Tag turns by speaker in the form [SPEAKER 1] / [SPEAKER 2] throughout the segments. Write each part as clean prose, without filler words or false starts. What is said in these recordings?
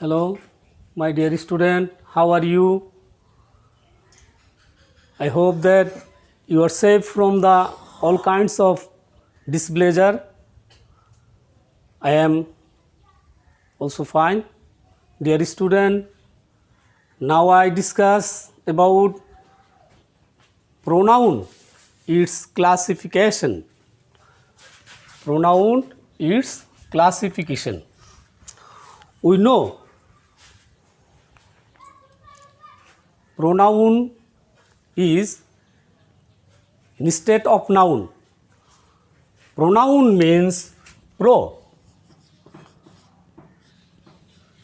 [SPEAKER 1] Hello, my dear student, how are you? I hope that you are safe from the all kinds of displeasure. I am also fine. Dear student, now I discuss about pronoun, its classification. Pronoun, its classification. We know pronoun is instead of noun. Pronoun means pro.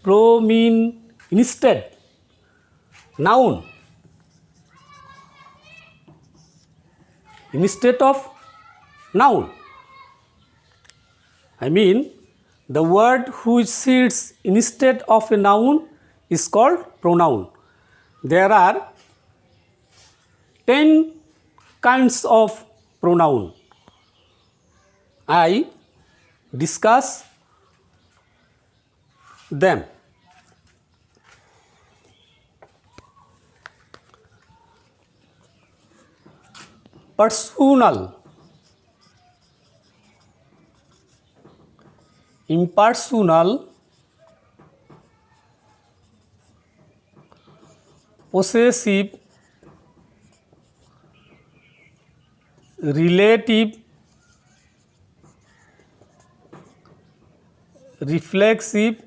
[SPEAKER 1] Pro mean instead. Noun instead of noun. I mean the word which sits instead of a noun is called pronoun. There are 10 kinds of pronoun. I discuss them. Personal, impersonal, possessive, relative, reflexive,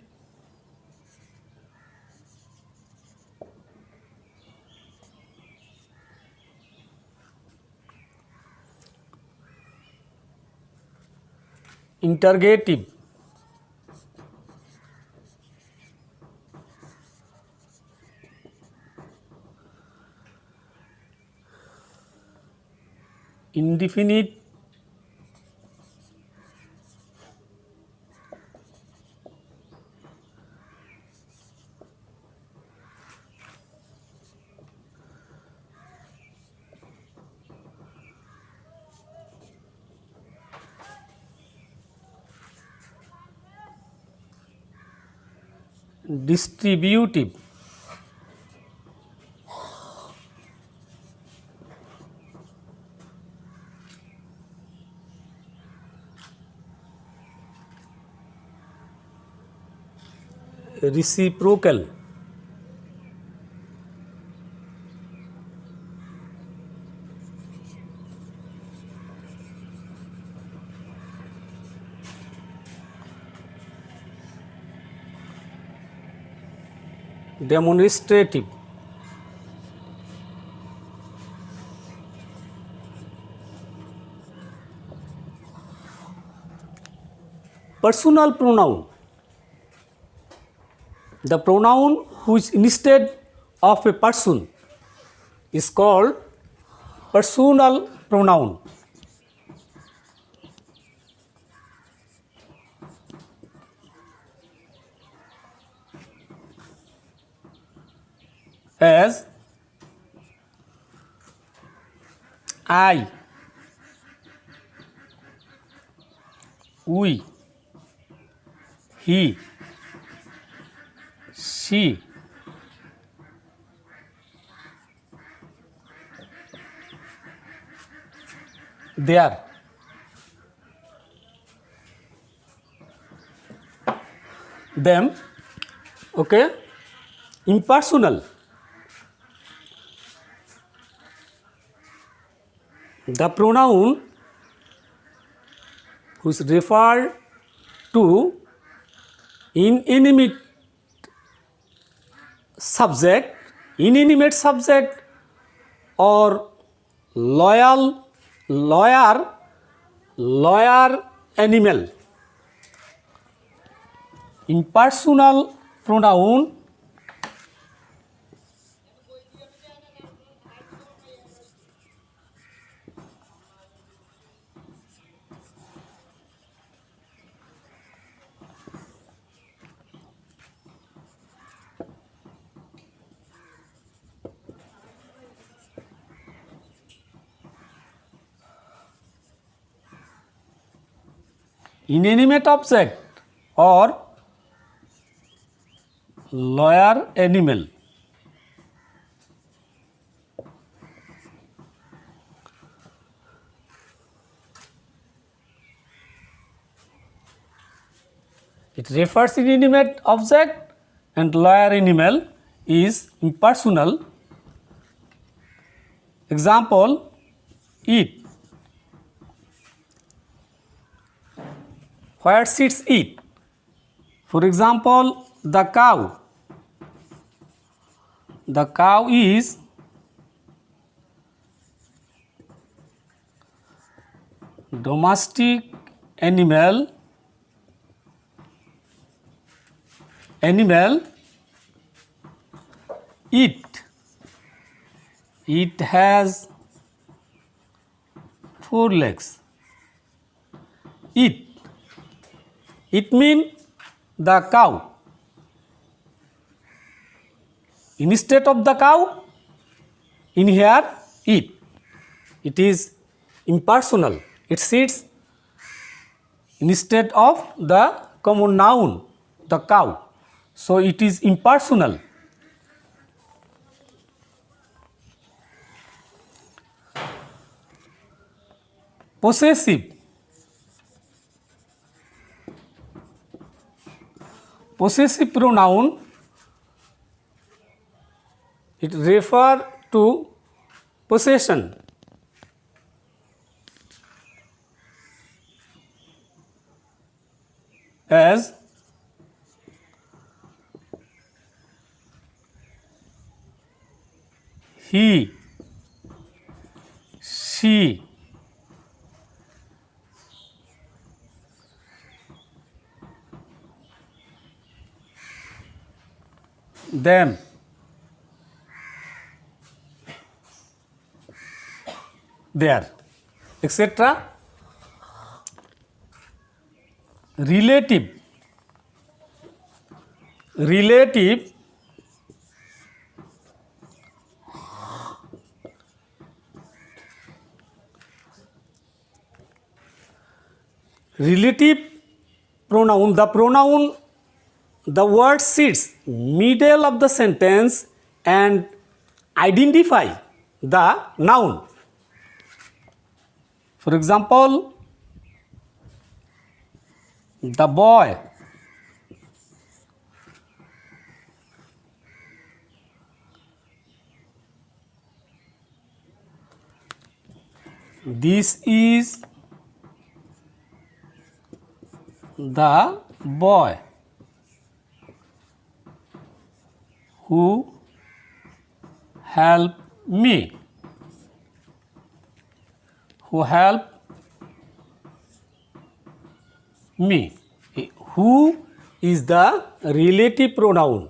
[SPEAKER 1] interrogative. Indefinite, distributive, reciprocal, demonstrative, personal pronoun. The pronoun which instead of a person is called personal pronoun. As I, we, he, she, there. Them. Okay. Impersonal. The pronoun which refer to inanimate subject, or lawyer animal. Impersonal pronoun inanimate object or lower animal. It refers inanimate object and lower animal is impersonal. Example, eat. Where sits eat? For example, the cow. The cow is domestic animal. Eat. It has 4 legs. Eat. It means the cow. Instead of the cow, in here eat. It is impersonal. It sits instead of the common noun, the cow. So it is impersonal. Possessive. Possessive pronoun, it refers to possession. As he, she, them, there, etc. Relative. Relative pronoun, the word sits middle of the sentence and identify the noun. For example, the boy. This is the boy who helped me. Who helped me. Who is the relative pronoun.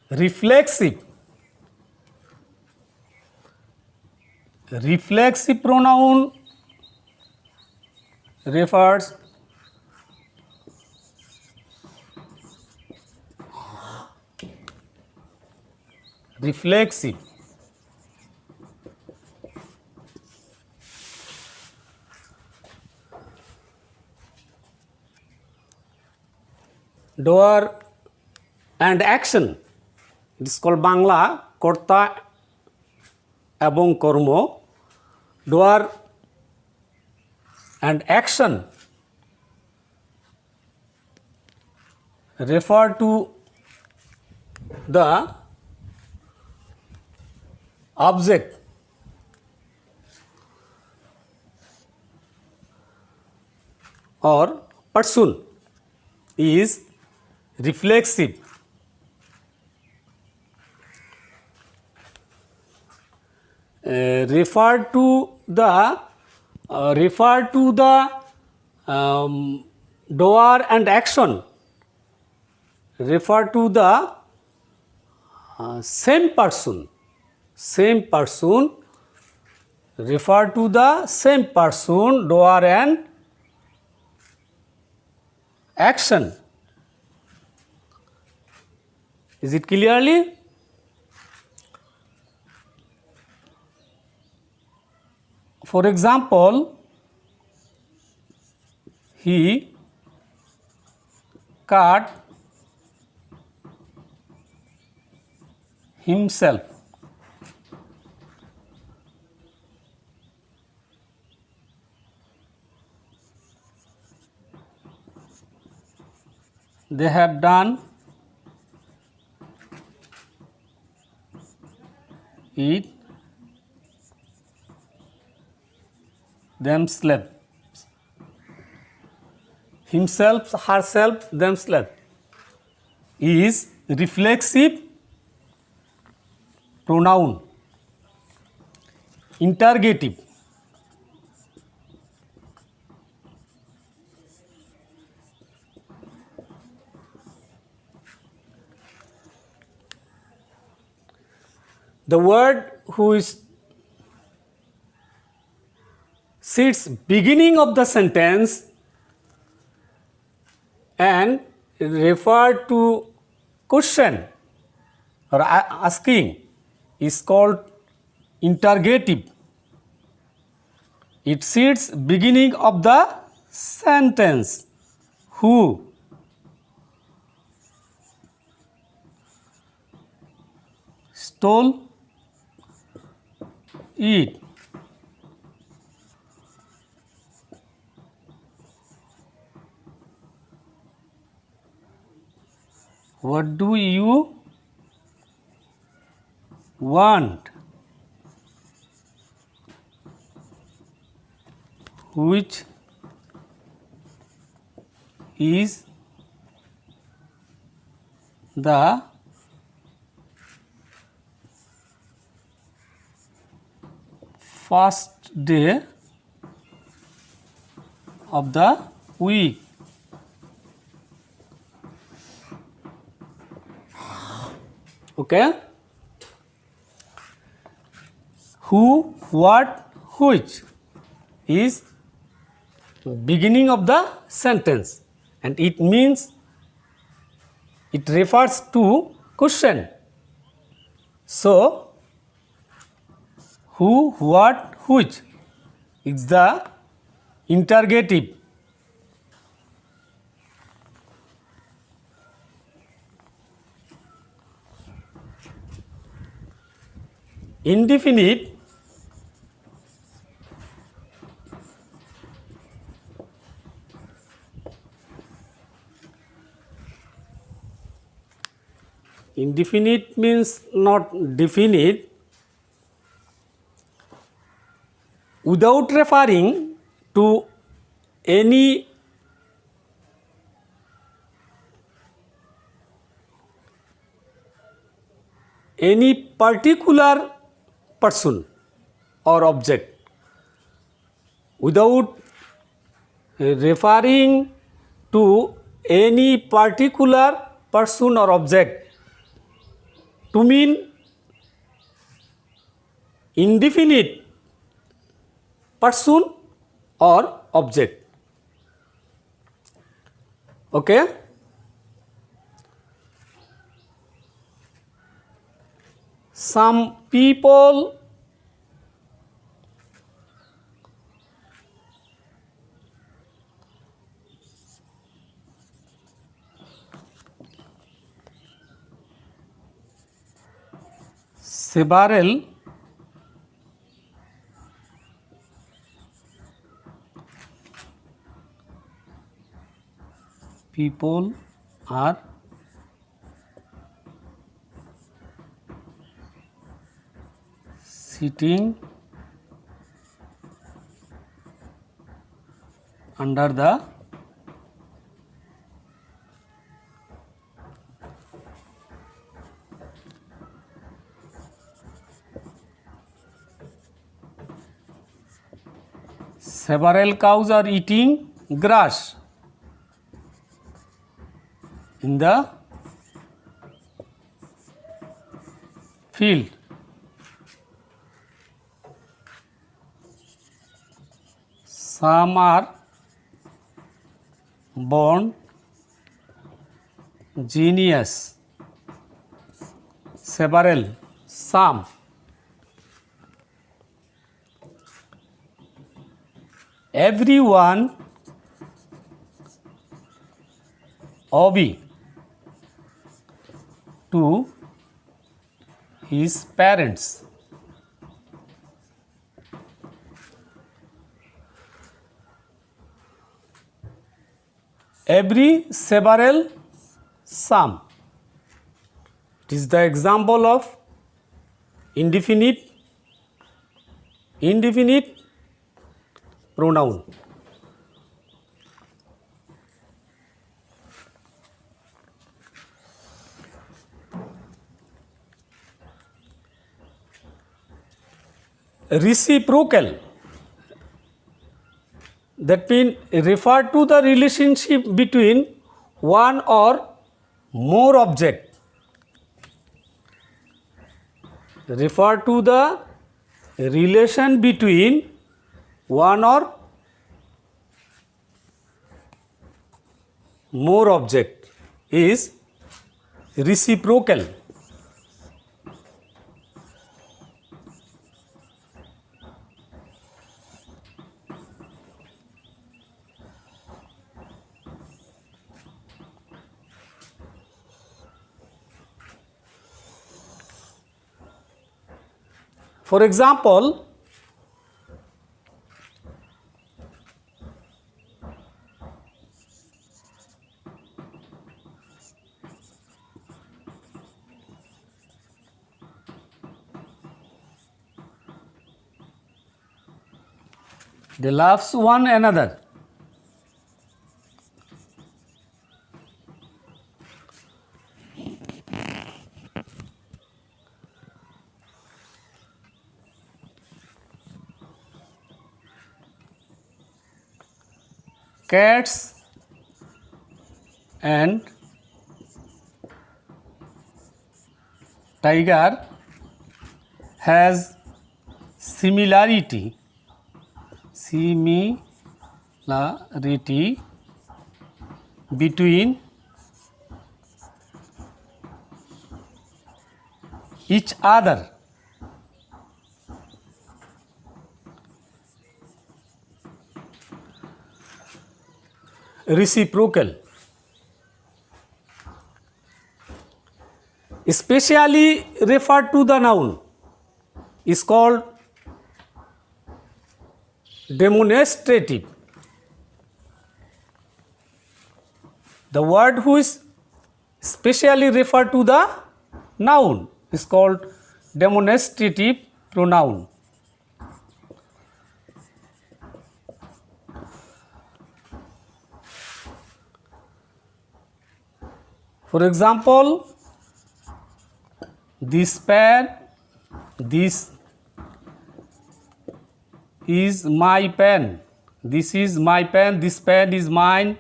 [SPEAKER 1] Reflexive. Reflexive pronoun refers reflexive. Doer and action. It is called Bangla Korta ebong kormo. Doer and action refer to the object or person is reflexive. Refer to the doer and action refer to the same person refer to the same person, doer and action. Is it clearly? For example, he cut himself. They have done it themselves. Himself, herself, themselves is reflexive pronoun. Interrogative. The word which sits beginning of the sentence and refer to question or asking is called interrogative. It sits beginning of the sentence. Who stole it? What do you want? Which is the first day of the week? Okay. Who, what, which is beginning of the sentence, and it means it refers to question. So, who, what, which is the interrogative. Indefinite indefinite means not definite. Without referring to any particular person or object, without referring to any particular person or object, to mean indefinite person or object. Okay. Some people several people are sitting under the several cows are eating grass in the field. Some are born genius. Several, some. everyone obey to his parents. Every several some. It is the example of indefinite pronoun. Reciprocal, that means refer to the relationship between one or more object. Refer to the relation between one or more object is reciprocal. For example, they love one another. Cats and tiger has similarity between each other. Reciprocal. Especially referred to the noun is called demonstrative. The word who is specially referred to the noun is called demonstrative pronoun. For example, this pen, this is my pen, this is my pen, this pen is mine.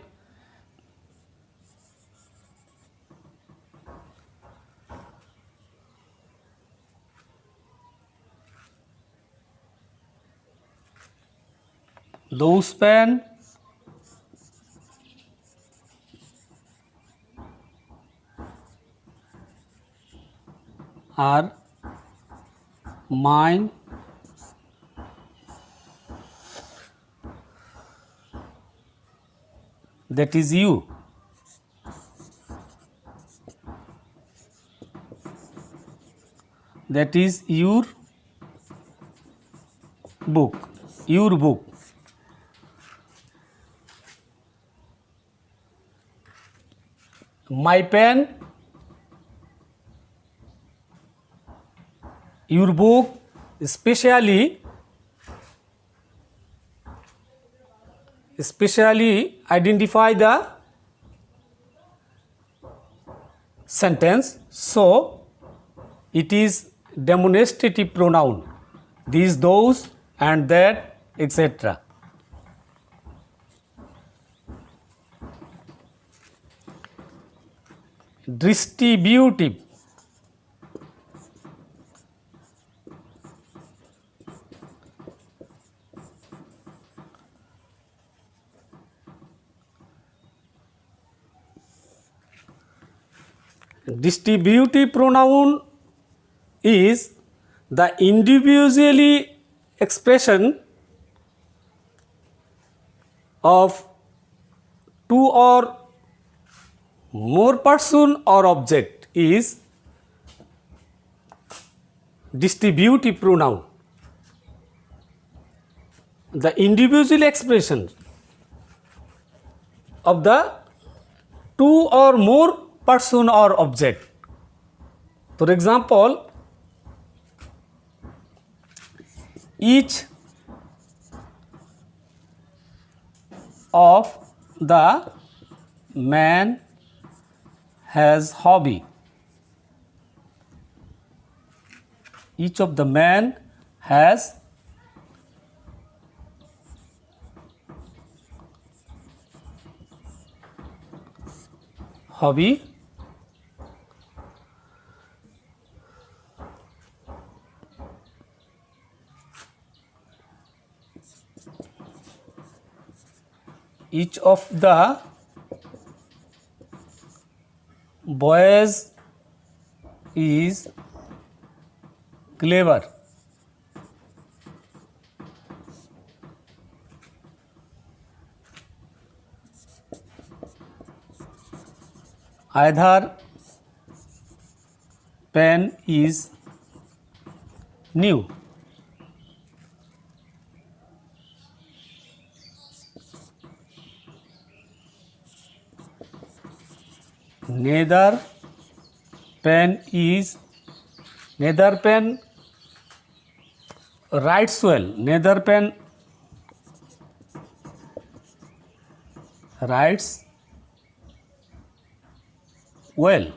[SPEAKER 1] Those pen, are mine. That is you. That is your book. Your book. My pen, your book, especially identify the sentence, so it is demonstrative pronoun. These, those, and that, etc. Distributive. Distributive pronoun is the individually expression of two or more person or object is distributive pronoun. The individual expression of the two or more person or object. For example, each of the man has hobby. Each of the man has hobby. Each of the boys is clever. Either pen is new. Neither pen writes well. Neither pen writes well.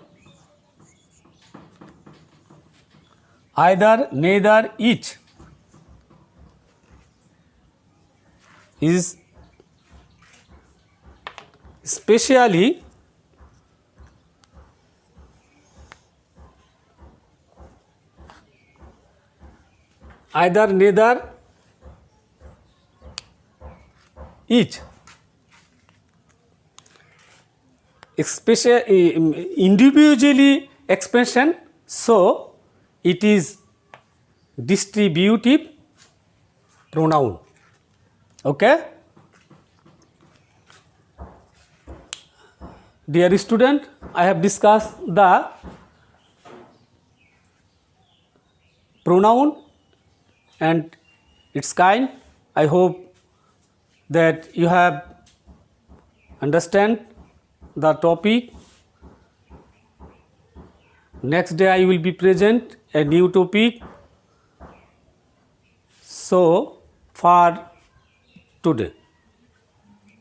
[SPEAKER 1] Either, neither, each is specially either, neither, each individually expression, so it is distributive pronoun. Okay, dear student, I have discussed the pronoun and its kind. I hope that you have understand the topic. Next day I will be present a new topic. So far today.